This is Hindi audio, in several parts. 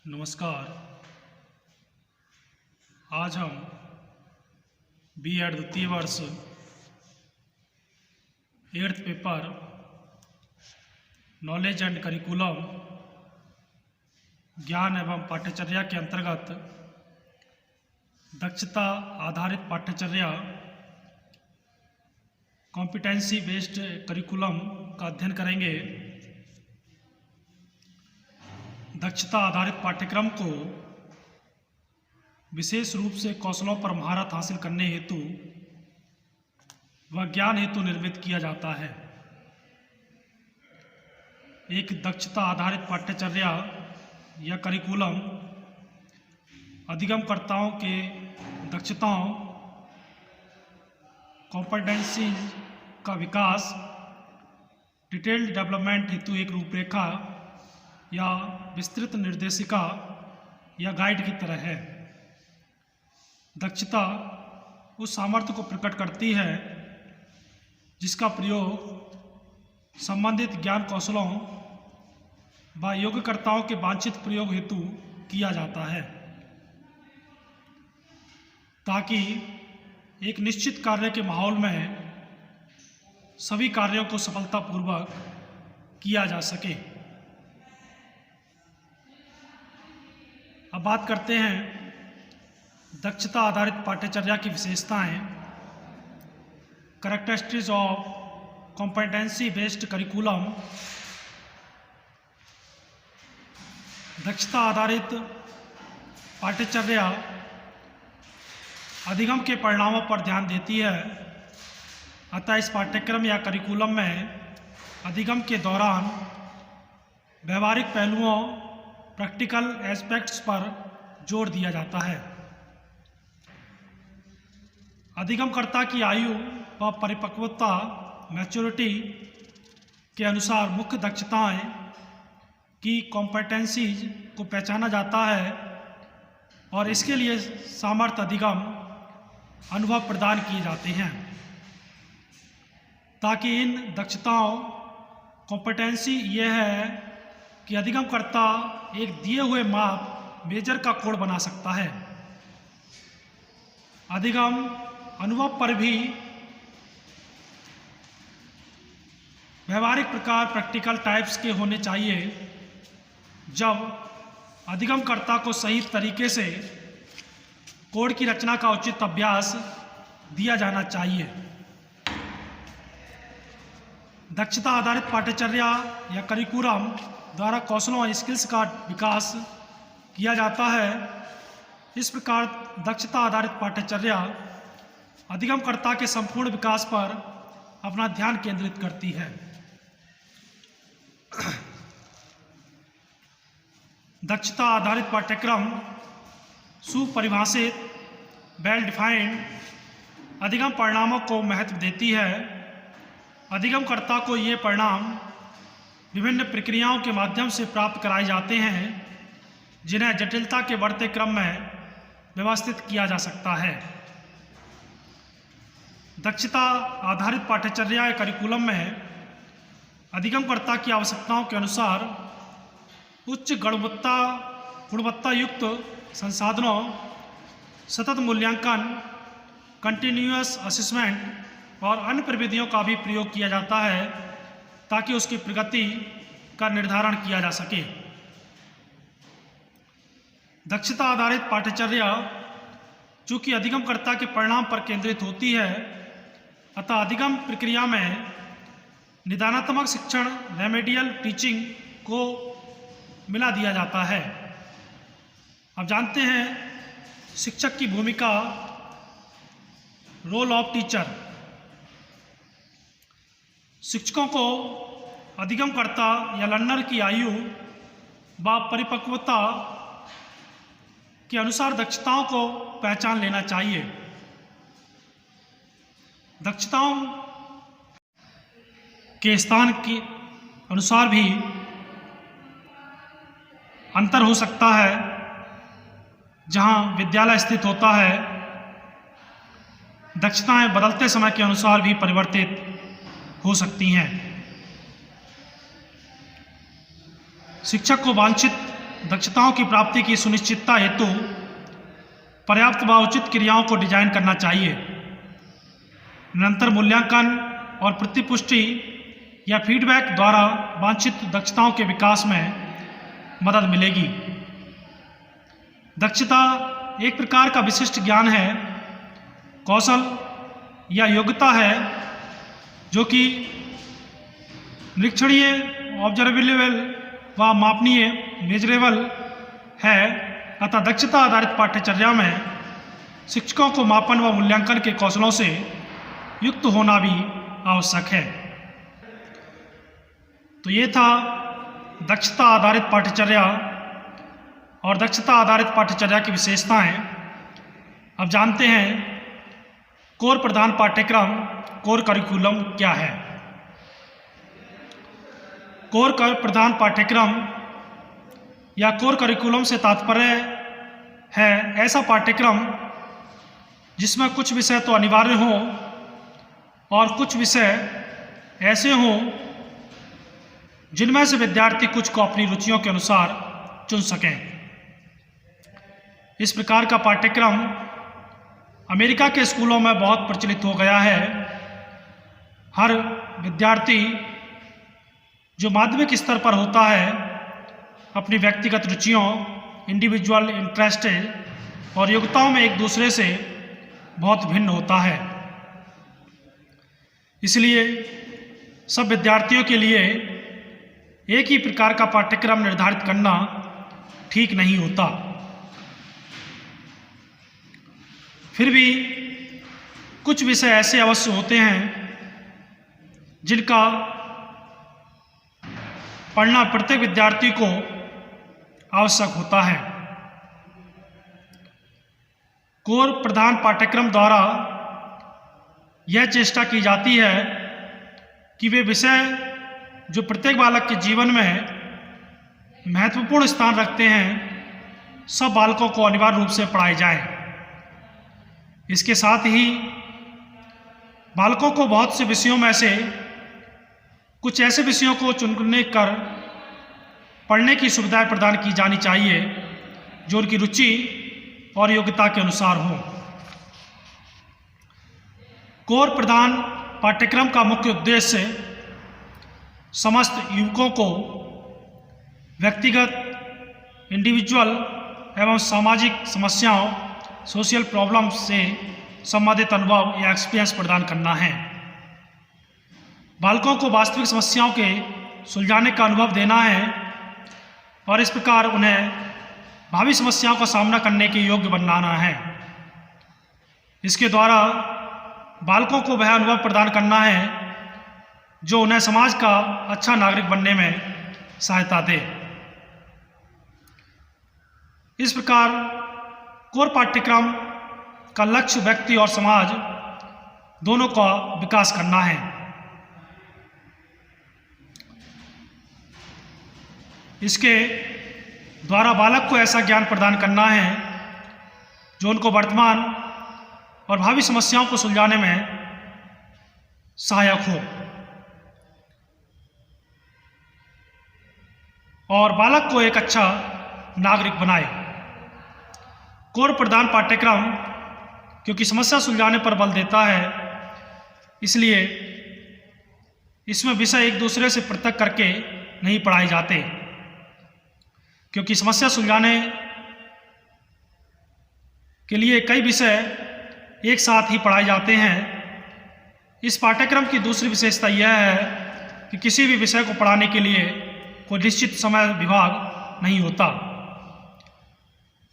नमस्कार। आज हम बीएड द्वितीय वर्ष 8th paper knowledge and curriculum ज्ञान एवं पाठ्यचर्या के अंतर्गत दक्षता आधारित पाठ्यचर्या कॉम्पिटेंसी बेस्ड करिकुलम का अध्ययन करेंगे। दक्षता आधारित पाठ्यक्रम को विशेष रूप से कौशलों पर महारत हासिल करने हेतु व ज्ञान हेतु निर्मित किया जाता है। एक दक्षता आधारित पाठ्यचर्या या करिकुलम अधिगमकर्ताओं के दक्षताओं कॉम्पिटेंसी का विकास डिटेल्ड डेवलपमेंट हेतु एक रूपरेखा या विस्तृत निर्देशिका या गाइड की तरह है। दक्षता उस सामर्थ्य को प्रकट करती है जिसका प्रयोग संबंधित ज्ञान कौशलों व योग्यकर्ताओं के वांछित प्रयोग हेतु किया जाता है ताकि एक निश्चित कार्य के माहौल में सभी कार्यों को सफलतापूर्वक किया जा सके। अब बात करते हैं दक्षता आधारित पाठ्यचर्या की विशेषताएं। Characteristics of competency based curriculum. दक्षता आधारित पाठ्यचर्या अधिगम के परिणामों पर ध्यान देती है, अतः इस पाठ्यक्रम या करिकुलम में अधिगम के दौरान व्यवहारिक पहलुओं प्रैक्टिकल एस्पेक्ट्स पर जोर दिया जाता है। अधिगमकर्ता की आयु व परिपक्वता मैच्योरिटी के अनुसार मुख्य दक्षताएं की कॉम्पिटेंसीज को पहचाना जाता है और इसके लिए सामर्थ्य अधिगम अनुभव प्रदान किए जाते हैं ताकि इन दक्षताओं कॉम्पिटेंसी यह है कि अधिगमकर्ता एक दिए हुए माप मेजर का कोड बना सकता है। अधिगम अनुभव पर भी व्यवहारिक प्रकार प्रैक्टिकल टाइप्स के होने चाहिए। जब अधिगमकर्ता को सही तरीके से कोड की रचना का उचित अभ्यास दिया जाना चाहिए। दक्षता आधारित पाठ्यचर्या या करिकुलम द्वारा कौशलों और स्किल्स का विकास किया जाता है। इस प्रकार दक्षता आधारित पाठ्यचर्या अधिगमकर्ता के संपूर्ण विकास पर अपना ध्यान केंद्रित करती है। दक्षता आधारित पाठ्यक्रम सुपरिभाषित वेल डिफाइंड अधिगम परिणामों को महत्व देती है। अधिगमकर्ता को ये परिणाम विभिन्न प्रक्रियाओं के माध्यम से प्राप्त कराए जाते हैं जिन्हें जटिलता के बढ़ते क्रम में व्यवस्थित किया जा सकता है। दक्षता आधारित पाठ्यचर्या या करिकुलम में अधिगमकर्ता की आवश्यकताओं के अनुसार उच्च गुणवत्ता युक्त संसाधनों, सतत मूल्यांकन, कंटिन्यूअस असेसमेंट और अन्य प्रविधियों का भी प्रयोग किया जाता है ताकि उसकी प्रगति का निर्धारण किया जा सके। दक्षता आधारित पाठ्यचर्या चूँकि अधिगमकर्ता के परिणाम पर केंद्रित होती है, अतः अधिगम प्रक्रिया में निदानात्मक शिक्षण रेमेडियल टीचिंग को मिला दिया जाता है। अब जानते हैं शिक्षक की भूमिका, रोल ऑफ टीचर। शिक्षकों को अधिगमकर्ता या लर्नर की आयु व परिपक्वता के अनुसार दक्षताओं को पहचान लेना चाहिए। दक्षताओं के स्थान के अनुसार भी अंतर हो सकता है। जहां विद्यालय स्थित होता है, दक्षताएं बदलते समय के अनुसार भी परिवर्तित हो सकती हैं। शिक्षक को वांछित दक्षताओं की प्राप्ति की सुनिश्चितता हेतु पर्याप्त व उचित क्रियाओं को डिजाइन करना चाहिए। निरंतर मूल्यांकन और प्रतिपुष्टि या फीडबैक द्वारा वांछित दक्षताओं के विकास में मदद मिलेगी। दक्षता एक प्रकार का विशिष्ट ज्ञान है, कौशल या योग्यता है जो कि निरीक्षणीय, ऑब्जर्वेबल व मापनीय, मेजरेबल है। अतः दक्षता आधारित पाठ्यचर्या में शिक्षकों को मापन व मूल्यांकन के कौशलों से युक्त होना भी आवश्यक है। तो ये था दक्षता आधारित पाठ्यचर्या और दक्षता आधारित पाठ्यचर्या की विशेषताएं। अब जानते हैं कोर प्रधान पाठ्यक्रम, कोर करिकुलम क्या है। कोर प्रधान पाठ्यक्रम या कोर करिकुलम से तात्पर्य है ऐसा पाठ्यक्रम जिसमें कुछ विषय तो अनिवार्य हों और कुछ विषय ऐसे हों जिनमें से विद्यार्थी कुछ को अपनी रुचियों के अनुसार चुन सकें। इस प्रकार का पाठ्यक्रम अमेरिका के स्कूलों में बहुत प्रचलित हो गया है। हर विद्यार्थी जो माध्यमिक स्तर पर होता है अपनी व्यक्तिगत रुचियों, इंडिविजुअल इंटरेस्ट और योग्यताओं में एक दूसरे से बहुत भिन्न होता है। इसलिए सब विद्यार्थियों के लिए एक ही प्रकार का पाठ्यक्रम निर्धारित करना ठीक नहीं होता। फिर भी कुछ विषय ऐसे अवश्य होते हैं जिनका पढ़ना प्रत्येक विद्यार्थी को आवश्यक होता है। कोर प्रधान पाठ्यक्रम द्वारा यह चेष्टा की जाती है कि वे विषय जो प्रत्येक बालक के जीवन में महत्वपूर्ण स्थान रखते हैं सब बालकों को अनिवार्य रूप से पढ़ाए जाएं। इसके साथ ही बालकों को बहुत से विषयों में से कुछ ऐसे विषयों को चुनने कर पढ़ने की सुविधाएं प्रदान की जानी चाहिए जो उनकी रुचि और योग्यता के अनुसार हो। कोर प्रधान पाठ्यक्रम का मुख्य उद्देश्य समस्त युवकों को व्यक्तिगत, इंडिविजुअल एवं सामाजिक समस्याओं, सोशल प्रॉब्लम्स से संबंधित अनुभव या एक्सपीरियंस प्रदान करना है। बालकों को वास्तविक समस्याओं के सुलझाने का अनुभव देना है और इस प्रकार उन्हें भावी समस्याओं का सामना करने के योग्य बनाना है। इसके द्वारा बालकों को वह अनुभव प्रदान करना है जो उन्हें समाज का अच्छा नागरिक बनने में सहायता दे। इस प्रकार कोर पाठ्यक्रम का लक्ष्य व्यक्ति और समाज दोनों का विकास करना है। इसके द्वारा बालक को ऐसा ज्ञान प्रदान करना है जो उनको वर्तमान और भावी समस्याओं को सुलझाने में सहायक हो और बालक को एक अच्छा नागरिक बनाए। कोर प्रधान पाठ्यक्रम क्योंकि समस्या सुलझाने पर बल देता है, इसलिए इसमें विषय एक दूसरे से पृथक करके नहीं पढ़ाए जाते, क्योंकि समस्या सुलझाने के लिए कई विषय एक साथ ही पढ़ाए जाते हैं। इस पाठ्यक्रम की दूसरी विशेषता यह है कि किसी भी विषय को पढ़ाने के लिए कोई निश्चित समय विभाग नहीं होता।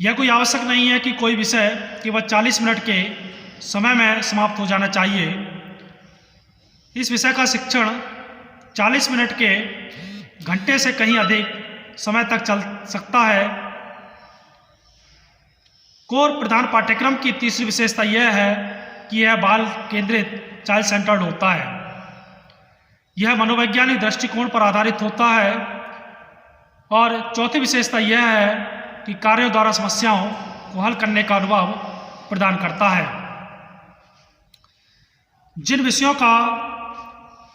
यह कोई आवश्यक नहीं है कि कोई विषय केवल 40 मिनट के समय में समाप्त हो जाना चाहिए। इस विषय का शिक्षण 40 मिनट के घंटे से कहीं अधिक समय तक चल सकता है। कोर प्रधान पाठ्यक्रम की तीसरी विशेषता यह है कि यह बाल केंद्रित, चाइल्ड सेंटर्ड होता है। यह मनोवैज्ञानिक दृष्टिकोण पर आधारित होता है और चौथी विशेषता यह है कि कार्यों द्वारा समस्याओं को हल करने का अनुभव प्रदान करता है। जिन विषयों का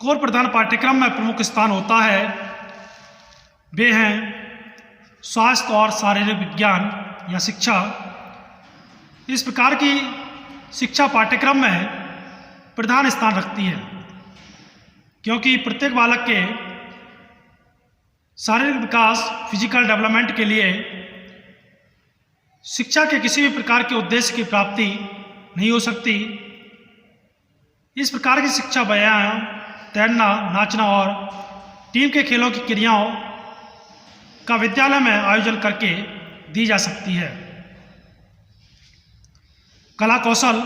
कोर प्रधान पाठ्यक्रम में प्रमुख स्थान होता है वे हैं स्वास्थ्य और शारीरिक विज्ञान या शिक्षा। इस प्रकार की शिक्षा पाठ्यक्रम में प्रधान स्थान रखती है, क्योंकि प्रत्येक बालक के शारीरिक विकास फिजिकल डेवलपमेंट के लिए शिक्षा के किसी भी प्रकार के उद्देश्य की प्राप्ति नहीं हो सकती। इस प्रकार की शिक्षा व्यायाम, तैरना, नाचना और टीम के खेलों की क्रियाओं का विद्यालय में आयोजन करके दी जा सकती है। कला कौशल।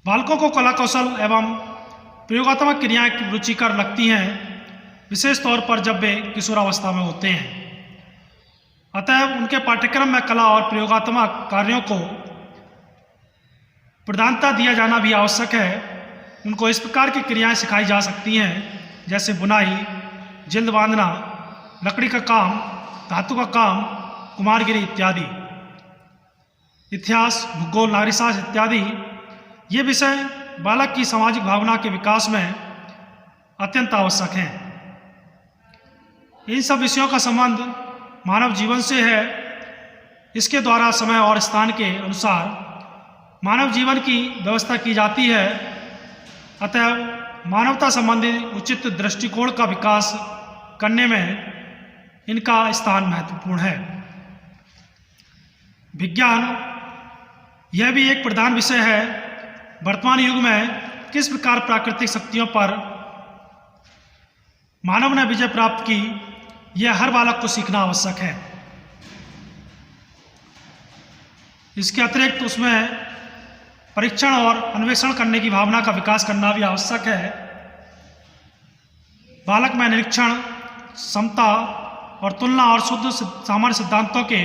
बालकों को कला कौशल एवं प्रयोगात्मक क्रियाएं रुचिकर लगती हैं, विशेष तौर पर जब वे किशोरावस्था में होते हैं। अतः उनके पाठ्यक्रम में कला और प्रयोगात्मक कार्यों को प्रधानता दिया जाना भी आवश्यक है। उनको इस प्रकार की क्रियाएं सिखाई जा सकती हैं, जैसे बुनाई, जिल्द बांधना, लकड़ी का काम, धातु का काम, कुम्हारगिरी इत्यादि। इतिहास, भूगोल, नागरिकशास्त्र इत्यादि ये विषय बालक की सामाजिक भावना के विकास में अत्यंत आवश्यक हैं। इन सब विषयों का संबंध मानव जीवन से है। इसके द्वारा समय और स्थान के अनुसार मानव जीवन की व्यवस्था की जाती है। अतः मानवता संबंधी उचित दृष्टिकोण का विकास करने में इनका स्थान महत्वपूर्ण है। विज्ञान, यह भी एक प्रधान विषय है। वर्तमान युग में किस प्रकार प्राकृतिक शक्तियों पर मानव ने विजय प्राप्त की, यह हर बालक को सीखना आवश्यक है। इसके अतिरिक्त उसमें परीक्षण और अन्वेषण करने की भावना का विकास करना भी आवश्यक है। बालक में निरीक्षण, समता और तुलना और शुद्ध सामान्य सिद्धांतों के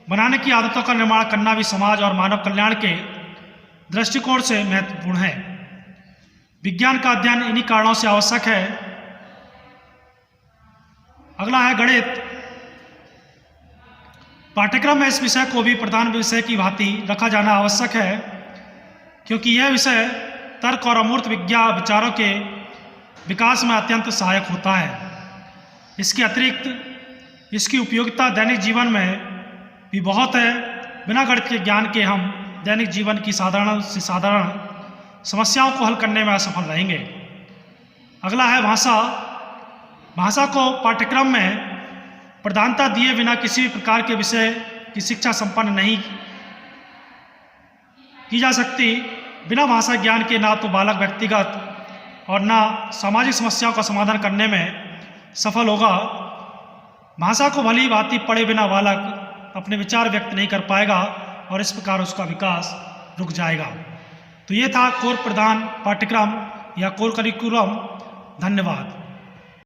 बनाने की आदतों का निर्माण करना भी समाज और मानव कल्याण के दृष्टिकोण से महत्वपूर्ण है। विज्ञान का अध्ययन इन्हीं कारणों से आवश्यक है। अगला है गणित। पाठ्यक्रम में इस विषय को भी प्रधान विषय की भांति रखा जाना आवश्यक है, क्योंकि यह विषय तर्क और अमूर्त विचारों के विकास में अत्यंत सहायक होता है। इसके अतिरिक्त इसकी उपयोगिता दैनिक जीवन में भी बहुत है। बिना गणित के ज्ञान के हम दैनिक जीवन की साधारण से साधारण समस्याओं को हल करने में असफल रहेंगे। अगला है भाषा। भाषा को पाठ्यक्रम में प्रधानता दिए बिना किसी भी प्रकार के विषय की शिक्षा संपन्न नहीं की जा सकती। बिना भाषा ज्ञान के ना तो बालक व्यक्तिगत और ना सामाजिक समस्याओं का समाधान करने में सफल होगा। भाषा को भली भांति पढ़े बिना बालक अपने विचार व्यक्त नहीं कर पाएगा और इस प्रकार उसका विकास रुक जाएगा। तो ये था कोर प्रधान पाठ्यक्रम या कोर करिकुलम। धन्यवाद।